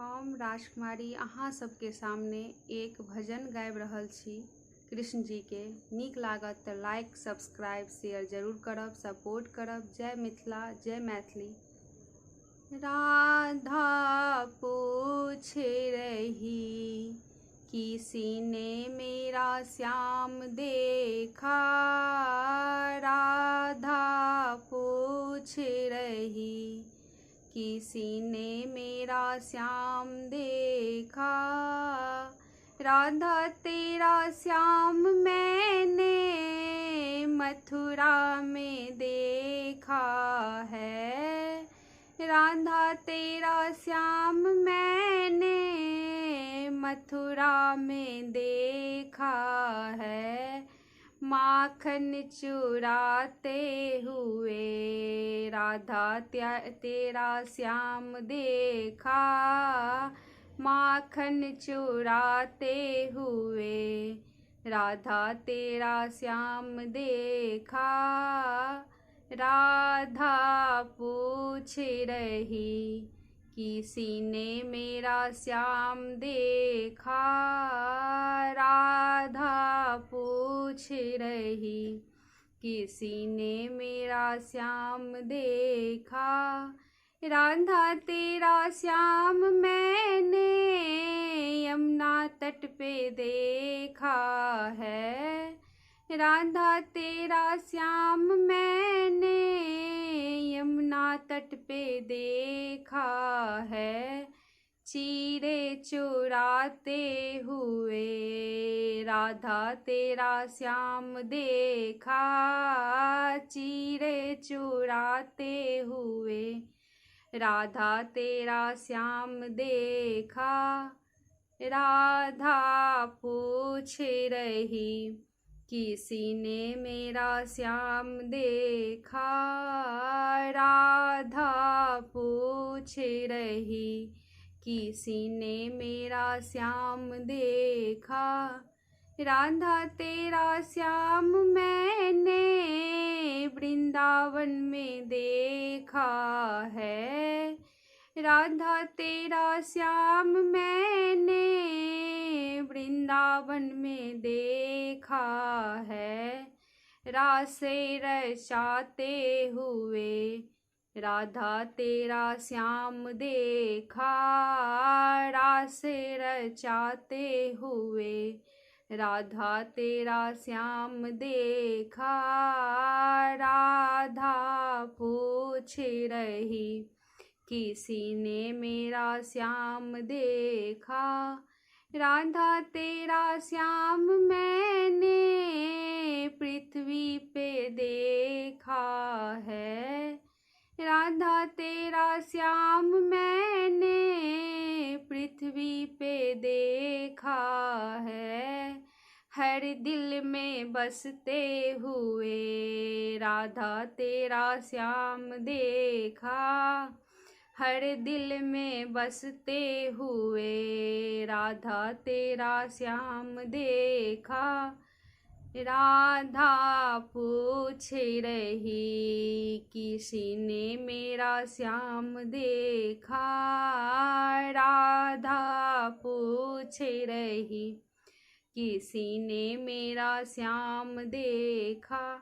हम राजकुमारी अहाँ सबके सामने एक भजन गाबि रहल छी कृष्ण जी के। नीक लागत तऽ लाइक सब्सक्राइब शेयर जरूर करब, सपोर्ट करब। जय मिथिला, जय मैथिली। राधा पूछ रही किसी ने मेरा श्याम देखा, राधा पूछ रही किसी ने मेरा श्याम देखा। राधा तेरा श्याम मैंने मथुरा में देखा है, राधा तेरा श्याम मैंने मथुरा में देखा है। माखन चुराते हुए राधा तेरा श्याम देखा, माखन चुराते हुए राधा तेरा श्याम देखा। राधा पूछ रही किसी ने मेरा श्याम देखा, राधा पूछ रही किसी ने मेरा श्याम देखा। राधा तेरा श्याम मैंने यमुना तट पे देखा है, राधा तेरा श्याम मैंने यमुना तट पे देखा है। चीरे चुराते हुए राधा तेरा श्याम देखा, चीरे चुराते हुए राधा तेरा श्याम देखा। राधा पूछ रही किसी ने मेरा श्याम देखा, राधा पूछ रही किसी ने मेरा श्याम देखा। राधा तेरा श्याम मैंने वृंदावन में देखा है, राधा तेरा श्याम मैंने वृंदावन में देखा है। रासे रचाते हुए राधा तेरा श्याम देखा, रासे रचाते हुए राधा तेरा श्याम देखा। राधा पूछ रही किसी ने मेरा श्याम देखा, राधा तेरा श्याम मैंने पृथ्वी पे देखा है, राधा तेरा श्याम मैंने पृथ्वी पे देखा है। हर दिल में बसते हुए राधा तेरा श्याम देखा, हर दिल में बसते हुए राधा तेरा श्याम देखा। राधा पूछ रही किसी ने मेरा श्याम देखा, राधा पूछ रही किसी ने मेरा श्याम देखा।